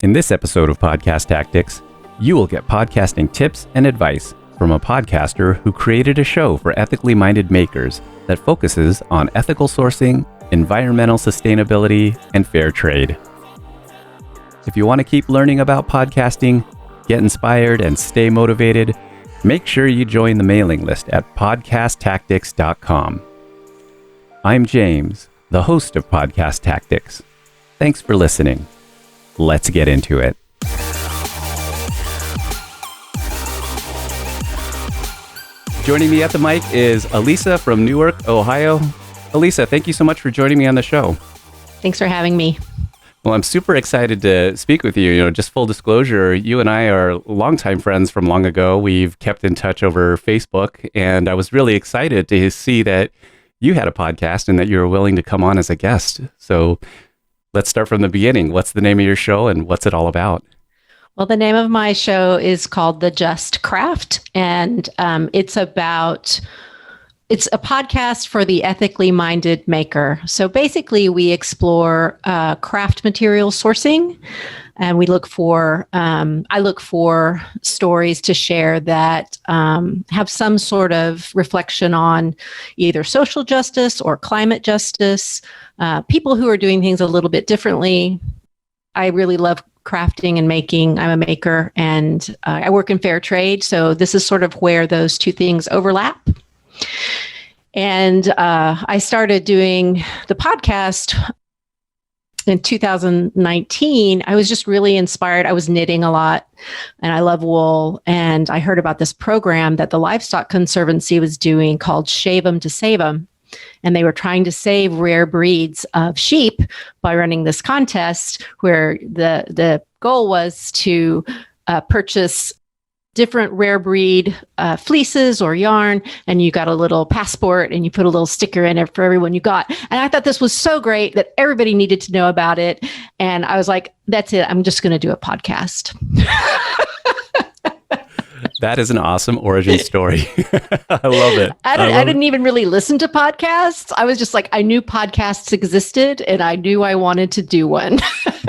In this episode of Podcast Tactics, you will get podcasting tips and advice from a podcaster who created a show for ethically minded makers that focuses on ethical sourcing, environmental sustainability, and fair trade. If you want to keep learning about podcasting, get inspired, and stay motivated, make sure you join the mailing list at podcasttactics.com. I'm James, the host of Podcast Tactics. Thanks for listening. Let's get into it. Joining me at the mic is Alissa from Newark, Ohio. Alissa, thank you so much for joining me on the show. Thanks for having me. Well, I'm super excited to speak with you. Just full disclosure, you and I are longtime friends from long ago. We've kept in touch over Facebook, and I was really excited to see that you had a podcast and that you were willing to come on as a guest. So let's start from the beginning. What's the name of your show and what's it all about? Well, the name of my show is called The Just Craft, and it's a podcast for the ethically minded maker. So basically, we explore craft material sourcing, and I look for stories to share that have some sort of reflection on either social justice or climate justice, people who are doing things a little bit differently. I really love crafting and making. I'm a maker, and I work in fair trade. So this is sort of where those two things overlap. And I started doing the podcast in 2019. I was just really inspired. I was knitting a lot, and I love wool. And I heard about this program that the Livestock Conservancy was doing called Shave 'em to Save 'em. And they were trying to save rare breeds of sheep by running this contest where the goal was to purchase different rare breed fleeces or yarn, and you got a little passport and you put a little sticker in it for everyone you got. And I thought this was so great that everybody needed to know about it. And I was like, that's it. I'm just going to do a podcast. That is an awesome origin story. I love it. I didn't even really listen to podcasts. I was just like, I knew podcasts existed and I knew I wanted to do one.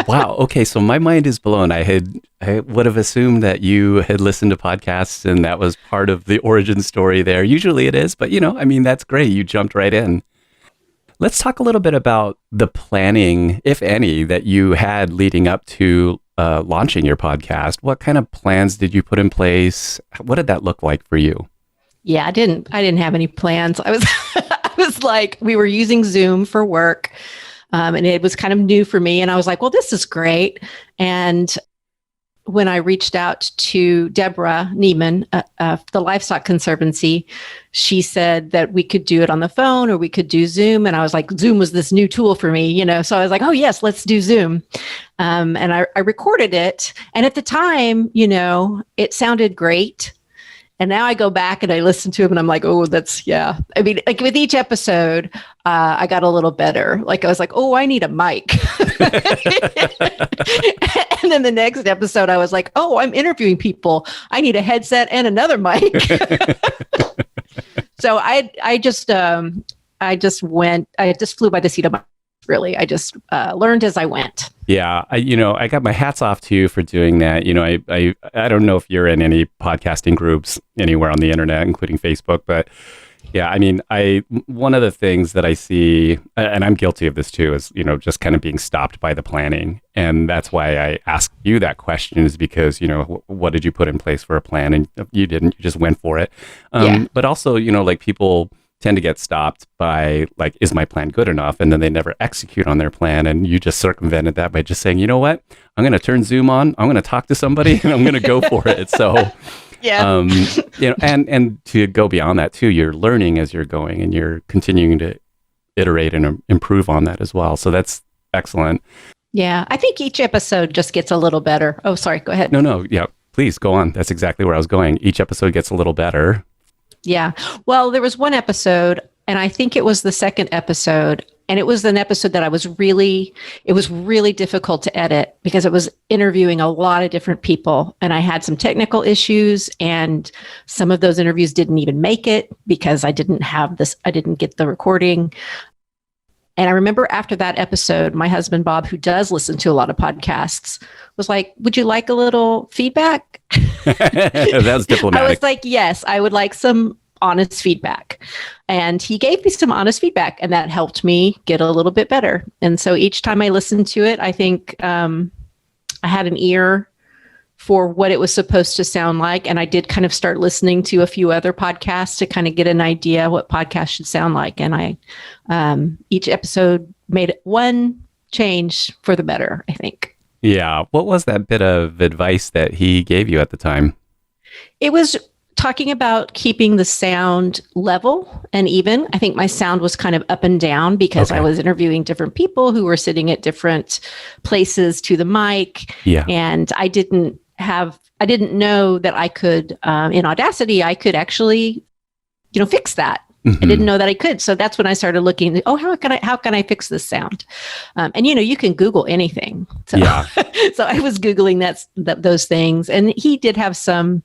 Wow. Okay. So my mind is blown. I would have assumed that you had listened to podcasts and that was part of the origin story there. Usually it is, but that's great. You jumped right in. Let's talk a little bit about the planning, if any, that you had leading up to launching your podcast. What kind of plans did you put in place? What did that look like for you? Yeah, I didn't have any plans. I was like, we were using Zoom for work, and it was kind of new for me. And I was like, well, this is great. And when I reached out to Deborah Neiman, the Livestock Conservancy, she said that we could do it on the phone or we could do Zoom. And I was like, Zoom was this new tool for me, So I was like, oh, yes, let's do Zoom. And I recorded it. And at the time, it sounded great. And now I go back and I listen to it and I'm like, oh, yeah. I mean, like with each episode, I got a little better. Like I was like, oh, I need a mic. And then the next episode, I was like, oh, I'm interviewing people. I need a headset and another mic. So I just flew by the seat of my really. I just learned as I went. Yeah, I got my hats off to you for doing that. I don't know if you're in any podcasting groups anywhere on the internet, including Facebook, but yeah, one of the things that I see, and I'm guilty of this too, is, just kind of being stopped by the planning. And that's why I asked you that question, is because, what did you put in place for a plan? And you didn't, you just went for it. Yeah. But also, like people tend to get stopped by like, is my plan good enough? And then they never execute on their plan. And you just circumvented that by just saying, you know what, I'm going to turn Zoom on, I'm going to talk to somebody and I'm going to go for it. So, yeah. And to go beyond that too, you're learning as you're going and you're continuing to iterate and improve on that as well. So that's excellent. Yeah. I think each episode just gets a little better. Oh, sorry. Go ahead. No. Yeah. Please go on. That's exactly where I was going. Each episode gets a little better. Yeah. Well, there was one episode, and I think it was the second episode, and it was an episode that it was really difficult to edit because it was interviewing a lot of different people, and I had some technical issues, and some of those interviews didn't even make it because I didn't get the recording. And I remember after that episode, my husband, Bob, who does listen to a lot of podcasts, was like, would you like a little feedback? That was diplomatic. I was like, yes, I would like some honest feedback. And he gave me some honest feedback, and that helped me get a little bit better. And so each time I listened to it, I think I had an ear for what it was supposed to sound like. And I did kind of start listening to a few other podcasts to kind of get an idea what podcasts should sound like. And I, each episode made one change for the better, I think. Yeah. What was that bit of advice that he gave you at the time? It was talking about keeping the sound level and even. I think my sound was kind of up and down because I was interviewing different people who were sitting at different places to the mic. Yeah. And I didn't know that I could, in Audacity, I could actually, fix that. I didn't know that I could. So that's when I started looking, how can I fix this sound? And you can Google anything. So, yeah. So I was Googling those things. And he did have some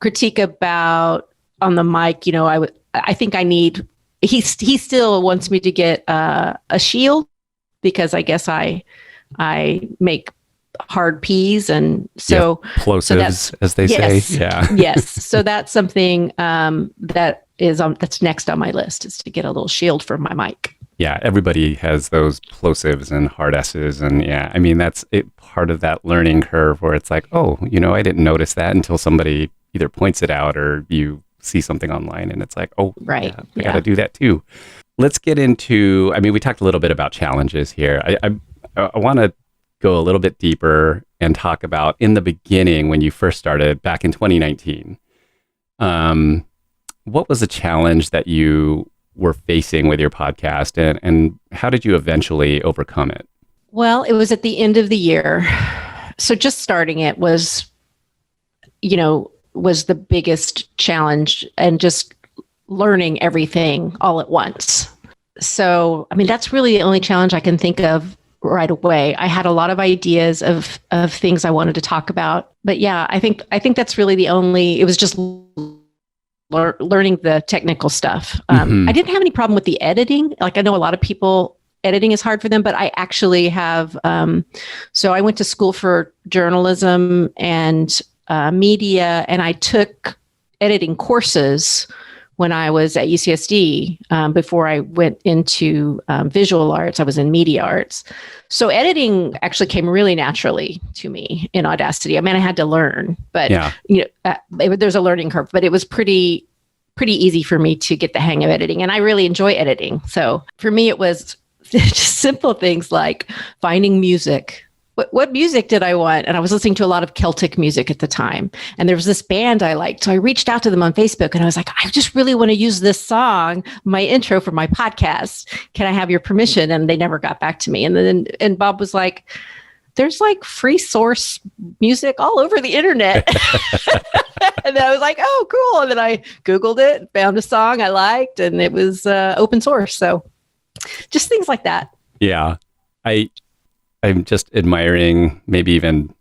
critique about on the mic, I think he still wants me to get a shield because I guess I make hard P's, and so plosives, as they say. Yeah. Yes. So that's something that's next on my list, is to get a little shield for my mic. Yeah, everybody has those plosives and hard S's, and I mean that's part of that learning curve where it's like, I didn't notice that until somebody either points it out or you see something online, and it's like, right, I got to do that too. Let's get into. I mean, we talked a little bit about challenges here. I want to go a little bit deeper and talk about in the beginning when you first started back in 2019. What was a challenge that you were facing with your podcast, and how did you eventually overcome it? Well, it was at the end of the year. So just starting it was the biggest challenge, and just learning everything all at once. So, I mean, that's really the only challenge I can think of right away. I had a lot of ideas of things I wanted to talk about, but I think that's really it was just learning the technical stuff. I didn't have any problem with the editing. Like, I know a lot of people, editing is hard for them, but I actually have, so I went to school for journalism and media, and I took editing courses when I was at UCSD, before I went into visual arts. I was in media arts. So editing actually came really naturally to me in Audacity. I mean, I had to learn, but there's a learning curve, but it was pretty easy for me to get the hang of editing. And I really enjoy editing. So for me, it was just simple things like finding music. What music did I want? And I was listening to a lot of Celtic music at the time. And there was this band I liked. So I reached out to them on Facebook, and I was like, I just really want to use this song, my intro for my podcast. Can I have your permission? And they never got back to me. And Bob was like, there's like free source music all over the internet. And then I was like, oh, cool. And then I Googled it, found a song I liked, and it was open source. So just things like that. Yeah. I'm just admiring, maybe even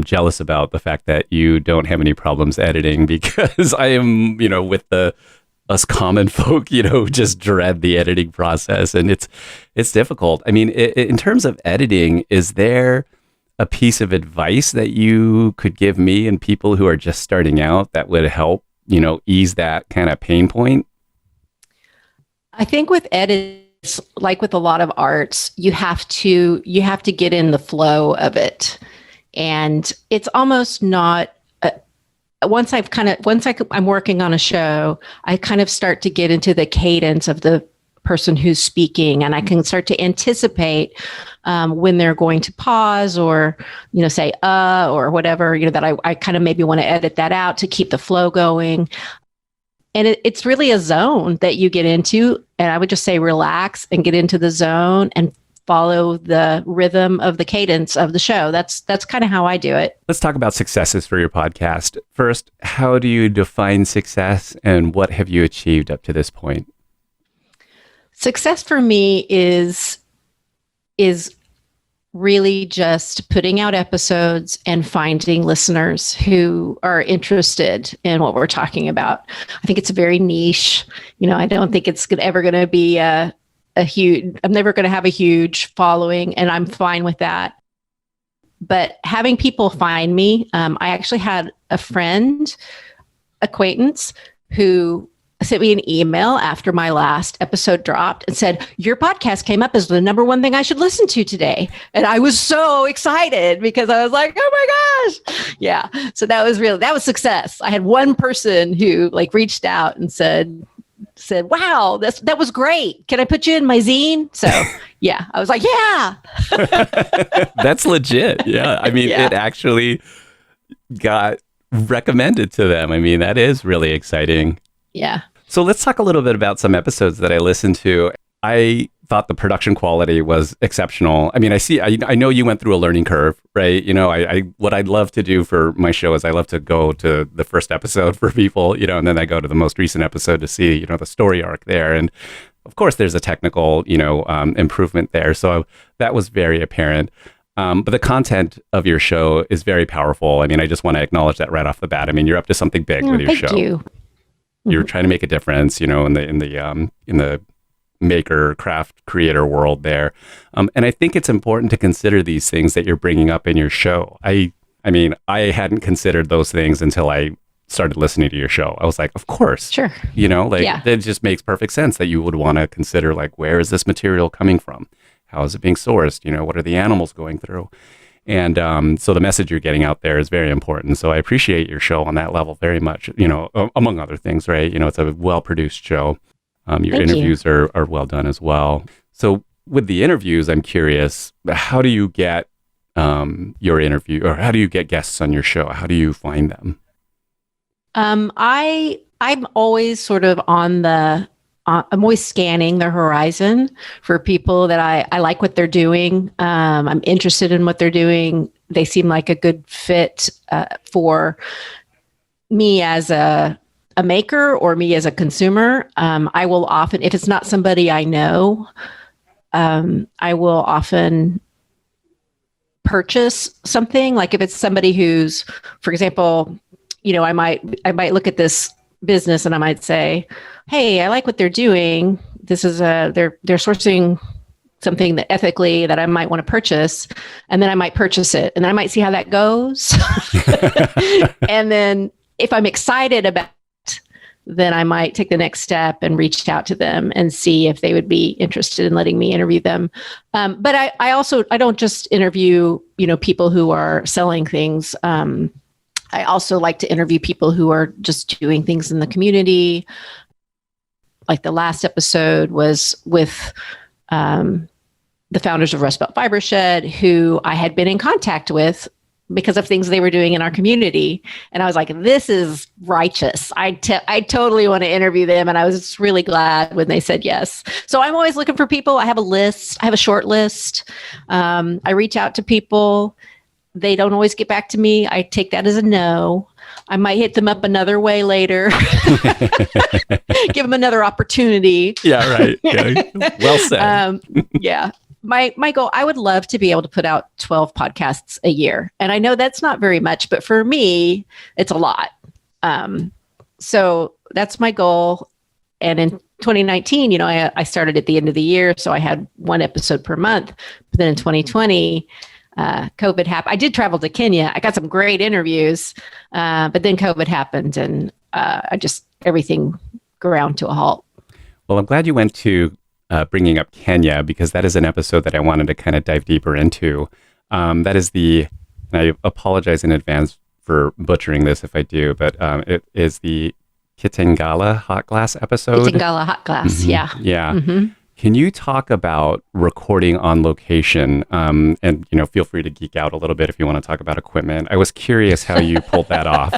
jealous about the fact that you don't have any problems editing, because I am, with us common folk, just dread the editing process, and it's difficult. I mean, in terms of editing, is there a piece of advice that you could give me and people who are just starting out that would help, ease that kind of pain point? I think with editing, like with a lot of arts, you have to get in the flow of it, and it's almost not. I'm working on a show, I kind of start to get into the cadence of the person who's speaking, and I can start to anticipate when they're going to pause or say or whatever, that I kind of maybe want to edit that out to keep the flow going. And it's really a zone that you get into. And I would just say relax and get into the zone and follow the rhythm of the cadence of the show. That's kind of how I do it. Let's talk about successes for your podcast. First, how do you define success, and what have you achieved up to this point? Success for me is really just putting out episodes and finding listeners who are interested in what we're talking about. I think it's very niche. I don't think it's ever going to be a I'm never going to have a huge following, and I'm fine with that. But having people find me, I actually had a acquaintance who sent me an email after my last episode dropped and said, your podcast came up as the number one thing I should listen to today. And I was so excited because I was like, oh my gosh. Yeah. So that was success. I had one person who like reached out and said, wow, that was great. Can I put you in my zine? So yeah, I was like, yeah. That's legit. Yeah. I mean, It actually got recommended to them. I mean, that is really exciting. Yeah. So let's talk a little bit about some episodes that I listened to. I thought the production quality was exceptional. I mean, I know you went through a learning curve, right? You know, what I'd love to do for my show is I love to go to the first episode for people, you know, and then I go to the most recent episode to see, you know, the story arc there. And of course, there's a technical, you know, improvement there. So that was very apparent. But the content of your show is very powerful. I mean, I just want to acknowledge that right off the bat. I mean, you're up to something big with your show. Thank you. You're trying to make a difference, you know, in the maker, craft, creator world there. And I think it's important to consider these things that you're bringing up in your show. I mean, I hadn't considered those things until I started listening to your show. I was like, of course. Sure. You know, like it just makes perfect sense that you would want to consider, like, where is this material coming from? How is it being sourced? You know, what are the animals going through? And so the message you're getting out there is very important. So I appreciate your show on that level very much, you know, among other things, right? You know, it's a well-produced show. Your interviews are well done as well. So with the interviews, I'm curious, how do you get your interview, or how do you get guests on your show? How do you find them? I'm always sort of I'm always scanning the horizon for people that I like what they're doing. I'm interested in what they're doing. They seem like a good fit for me as a maker or me as a consumer. I will often, if it's not somebody I know, I will often purchase something. Like if it's somebody who's, for example, you know, I might look at this business and I might say, hey, I like what they're doing. This is they're sourcing something that ethically that I might want to purchase, and then I might purchase it, and then I might see how that goes. And then if I'm excited about it, then I might take the next step and reach out to them and see if they would be interested in letting me interview them. But I don't just interview, you know, people who are selling things. I also like to interview people who are just doing things in the community. Like the last episode was with the founders of Rust Belt Fiber Shed, who I had been in contact with because of things they were doing in our community. And I was like, this is righteous. I totally want to interview them. And I was just really glad when they said yes. So I'm always looking for people. I have a list. I have a short list. I reach out to people. They don't always get back to me. I take that as a no. I might hit them up another way later. Give them another opportunity. Yeah, right. Yeah. Well said. Yeah. My goal, I would love to be able to put out 12 podcasts a year. And I know that's not very much, but for me, it's a lot. So that's my goal. And in 2019, you know, I started at the end of the year. So I had one episode per month. But then in 2020, COVID happened. I did travel to Kenya. I got some great interviews, but then COVID happened and everything ground to a halt. Well, I'm glad you went to bringing up Kenya, because that is an episode that I wanted to kind of dive deeper into. That is and I apologize in advance for butchering this if I do, but it is the Kitengela Hot Glass episode. Kitengela Hot Glass, mm-hmm. Yeah. Yeah. Mm-hmm. Can you talk about recording on location? And, you know, feel free to geek out a little bit if you want to talk about equipment. I was curious how you pulled that off.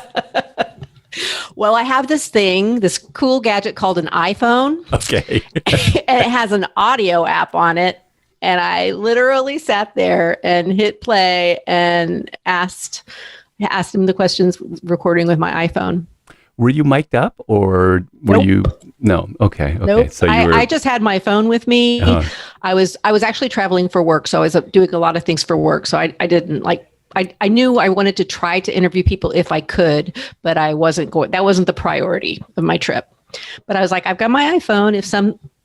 Well, I have this cool gadget called an iPhone. Okay. And it has an audio app on it. And I literally sat there and hit play and asked him the questions recording with my iPhone. Were you mic'd up or were Nope. you? No. Okay. Nope. So I just had my phone with me. Uh-huh. I was actually traveling for work. So I was doing a lot of things for work. So I didn't I knew I wanted to try to interview people if I could, but that wasn't the priority of my trip. But I was like, I've got my iPhone.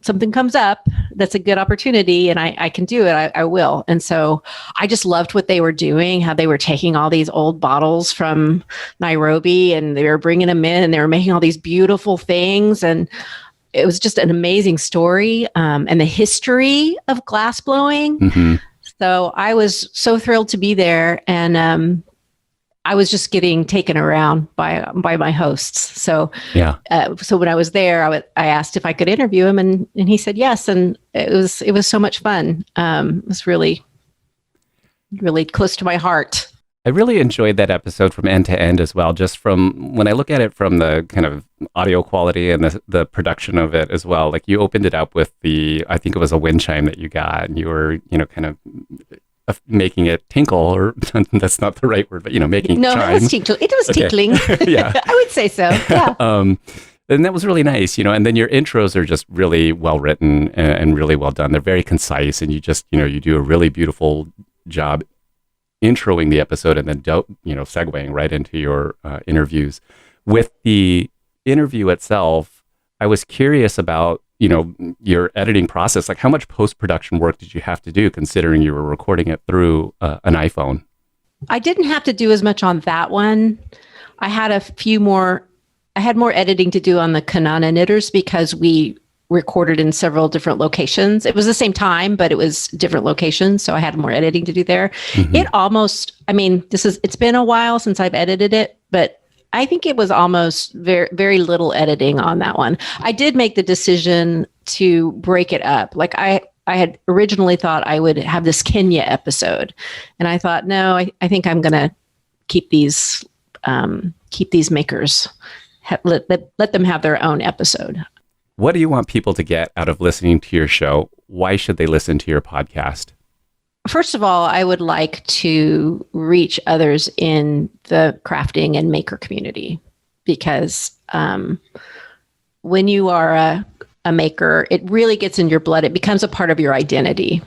something comes up that's a good opportunity and I can do it, I will. And so I just loved what they were doing, how they were taking all these old bottles from Nairobi and they were bringing them in and they were making all these beautiful things. And it was just an amazing story, and the history of glass blowing. Mm-hmm. So I was so thrilled to be there. And I was just getting taken around by my hosts. So Yeah. So when I was there, I asked if I could interview him, and he said yes, and it was so much fun. It was really close to my heart. I really enjoyed that episode from end to end as well. Just from when I look at it from the kind of audio quality and the production of it as well. Like you opened it up with I think it was a wind chime that you got, and you were kind of making it tinkle, or that's not the right word, but making no, chime. It was tinkle. It was tinkling. Yeah, I would say so. Yeah. And that was really nice, and then your intros are just really well written and really well done. They're very concise, and you just you do a really beautiful job introing the episode and then segueing right into your interviews. With the interview itself, I was curious about your editing process. Like, how much post-production work did you have to do, considering you were recording it through an iPhone? I didn't have to do as much on that one. I had more editing to do on the Kanana Knitters because we recorded in several different locations. It was the same time, but it was different locations. So I had more editing to do there. Mm-hmm. It's been a while since I've edited it, but I think it was almost very, very little editing on that one. I did make the decision to break it up. Like I had originally thought I would have this Kenya episode, and I thought, no, I think I'm going to keep these makers, let them have their own episode. What do you want people to get out of listening to your show? Why should they listen to your podcast? First of all, I would like to reach others in the crafting and maker community, because when you are a maker, it really gets in your blood. It becomes a part of your identity.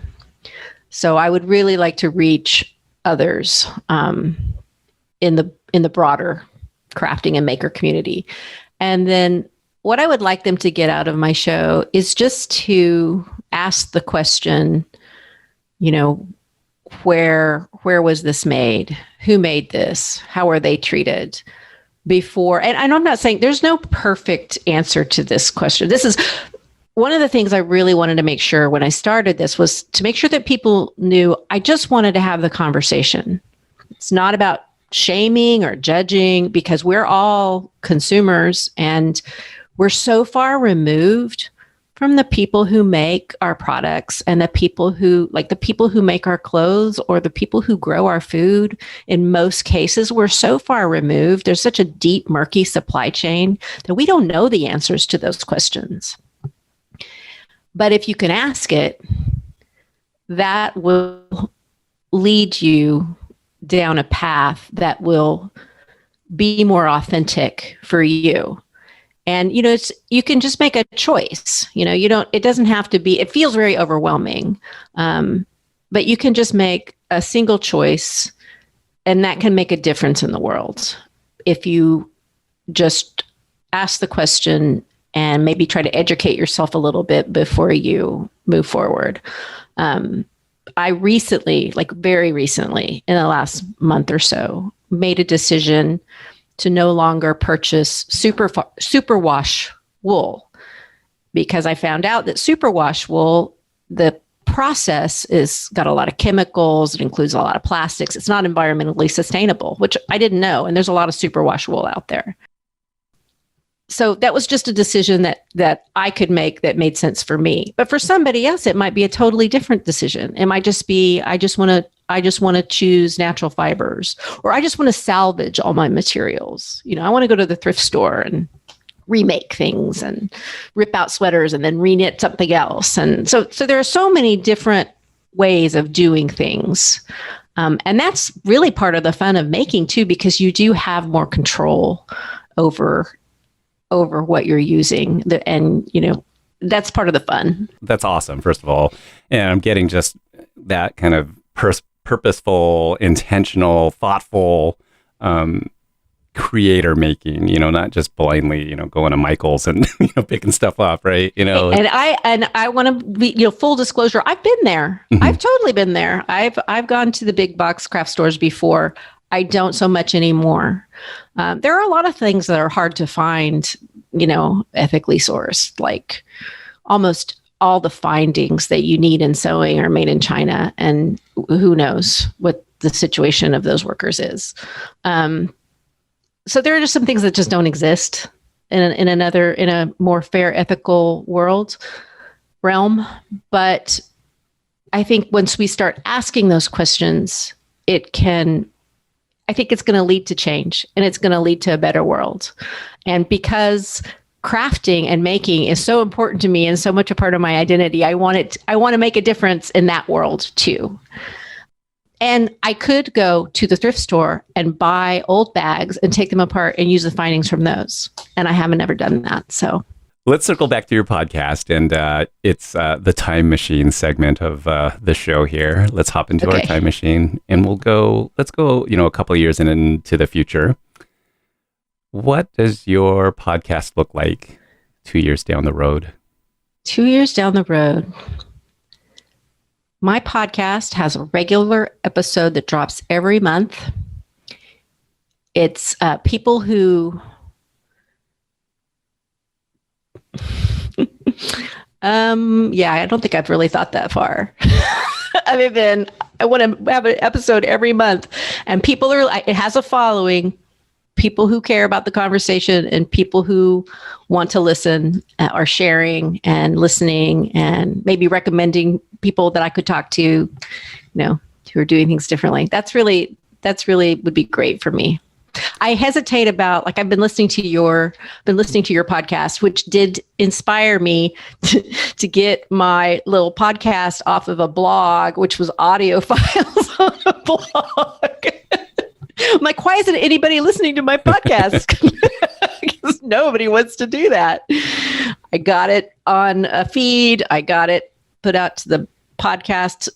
So I would really like to reach others in the broader crafting and maker community. And then what I would like them to get out of my show is just to ask the question, where was this made? Who made this? How are they treated before? And I'm not saying there's no perfect answer to this question. This is one of the things I really wanted to make sure when I started this, was to make sure that people knew I just wanted to have the conversation. It's not about shaming or judging, because we're all consumers and we're so far removed from the people who make our products and the people who make our clothes or the people who grow our food. In most cases, we're so far removed. There's such a deep, murky supply chain that we don't know the answers to those questions. But if you can ask it, that will lead you down a path that will be more authentic for you. And, you can just make a choice. It doesn't have to be, it feels very overwhelming. But you can just make a single choice, and that can make a difference in the world. If you just ask the question and maybe try to educate yourself a little bit before you move forward. I recently, very recently, in the last month or so, made a decision to no longer purchase superwash wool, because I found out that superwash wool, the process is got a lot of chemicals. It includes a lot of plastics. It's not environmentally sustainable, which I didn't know. And there's a lot of superwash wool out there. So that was just a decision that I could make that made sense for me. But for somebody else, it might be a totally different decision. It might just be, I just want to choose natural fibers, or I just want to salvage all my materials. I want to go to the thrift store and remake things and rip out sweaters and then reknit something else. And so there are so many different ways of doing things. And that's really part of the fun of making too, because you do have more control over what you're using. And that's part of the fun. That's awesome, first of all. And I'm getting just that kind of purposeful, intentional, thoughtful creator making, not just blindly, going to Michael's and, picking stuff up, right? And I want to be, full disclosure, I've been there. Mhm. I've totally been there. I've gone to the big box craft stores before. I don't so much anymore. There are a lot of things that are hard to find, ethically sourced, like almost all the findings that you need in sewing are made in China, and who knows what the situation of those workers is. So there are just some things that just don't exist in a more fair, ethical realm. But I think once we start asking those questions, I think it's going to lead to change, and it's going to lead to a better world. And because crafting and making is so important to me and so much a part of my identity, I want to make a difference in that world too. And I could go to the thrift store and buy old bags and take them apart and use the findings from those. And I haven't ever done that. So let's circle back to your podcast, and it's the time machine segment of the show here. Let's hop into our time machine, and let's go, a couple of years into the future. What does your podcast look like 2 years down the road? 2 years down the road. My podcast has a regular episode that drops every month. It's people who... I don't think I've really thought that far. Other than I want to have an episode every month, and it has a following. People who care about the conversation and people who want to listen are sharing and listening and maybe recommending people that I could talk to, who are doing things differently. That's really would be great for me. I hesitate about, I've been listening to your podcast, which did inspire me to get my little podcast off of a blog, which was audio files on a blog. I'm like, why isn't anybody listening to my podcast? Because nobody wants to do that. I got it on a feed. I got it put out to the podcast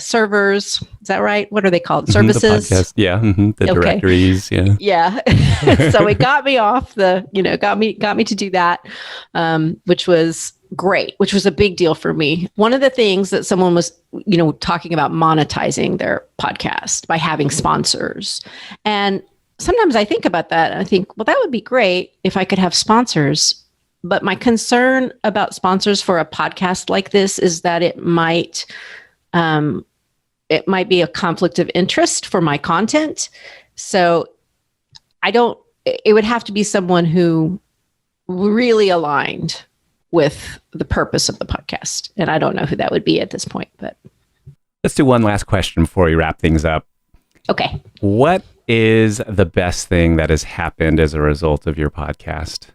servers. Is that right? What are they called? Services? The podcast, yeah. Mm-hmm. The directories, yeah. Yeah. So it got me off got me to do that, which was great, which was a big deal for me. One of the things that someone was, talking about monetizing their podcast by having sponsors. And sometimes I think about that and I think, well, that would be great if I could have sponsors. But my concern about sponsors for a podcast like this is that it might be a conflict of interest for my content. So it would have to be someone who really aligned with the purpose of the podcast. And I don't know who that would be at this point, but. Let's do one last question before we wrap things up. Okay. What is the best thing that has happened as a result of your podcast?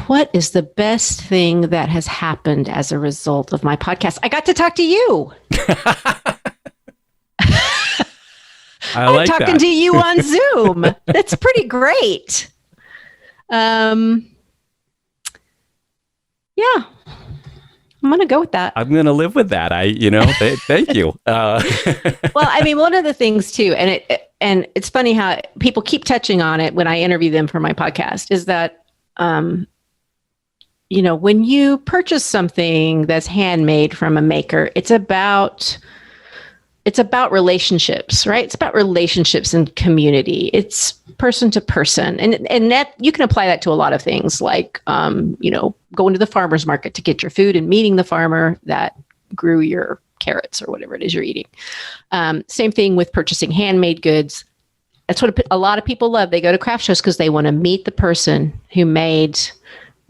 What is the best thing that has happened as a result of my podcast? I got to talk to you. I'm talking to you on Zoom. That's pretty great. Yeah, I'm going to go with that. I'm going to live with that. Thank you. Well, one of the things too, and it's funny how people keep touching on it when I interview them for my podcast, is that, when you purchase something that's handmade from a maker, it's about relationships, right? It's about relationships and community. It's person to person. And that you can apply that to a lot of things, like, going to the farmer's market to get your food and meeting the farmer that grew your carrots or whatever it is you're eating. Same thing with purchasing handmade goods. That's what a lot of people love. They go to craft shows because they want to meet the person who made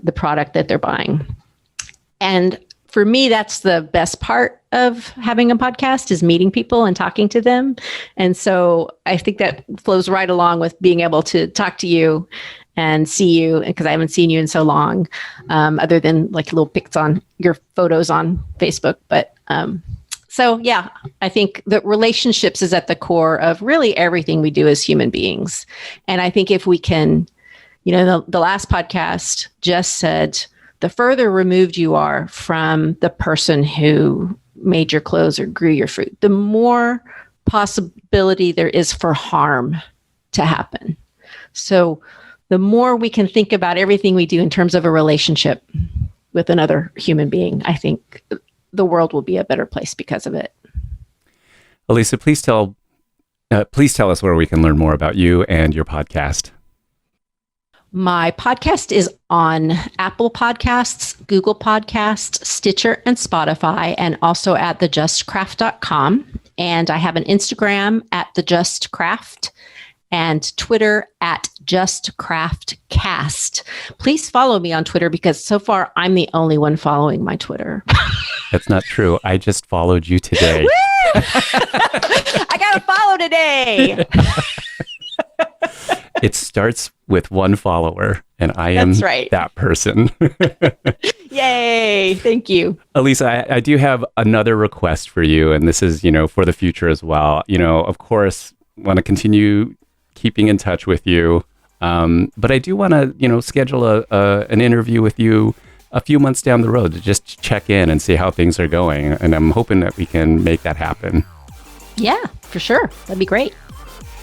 the product that they're buying. And for me, that's the best part of having a podcast, is meeting people and talking to them. And so I think that flows right along with being able to talk to you and see you, because I haven't seen you in so long, other than like little pics on your photos on Facebook. But so yeah, I think that relationships is at the core of really everything we do as human beings. And I think if we can, the last podcast just said, the further removed you are from the person who made your clothes or grew your fruit, the more possibility there is for harm to happen. So the more we can think about everything we do in terms of a relationship with another human being, I think the world will be a better place because of it. Alissa, please tell us where we can learn more about you and your podcast. My podcast is on Apple Podcasts, Google Podcasts, Stitcher, and Spotify, and also at thejustcraft.com. And I have an Instagram at thejustcraft and Twitter at justcraftcast. Please follow me on Twitter because so far I'm the only one following my Twitter. That's not true. I just followed you today. I got to follow today. It starts with one follower, and I am that person. Yay. Thank you. Alissa, I do have another request for you, and this is, for the future as well. Of course, want to continue keeping in touch with you. But I do want to, schedule an interview with you a few months down the road to just check in and see how things are going. And I'm hoping that we can make that happen. Yeah, for sure. That'd be great.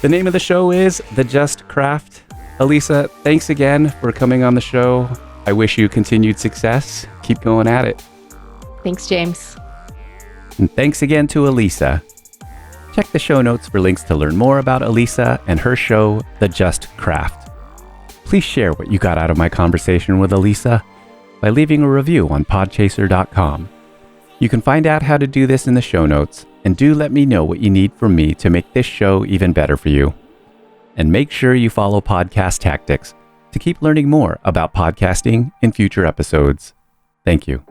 The name of the show is The Just Craft. Alissa, thanks again for coming on the show. I wish you continued success. Keep going at it. Thanks, James. And thanks again to Alissa. Check the show notes for links to learn more about Alissa and her show, The Just Craft. Please share what you got out of my conversation with Alissa by leaving a review on podchaser.com. You can find out how to do this in the show notes, and do let me know what you need from me to make this show even better for you. And make sure you follow Podcast Tactics to keep learning more about podcasting in future episodes. Thank you.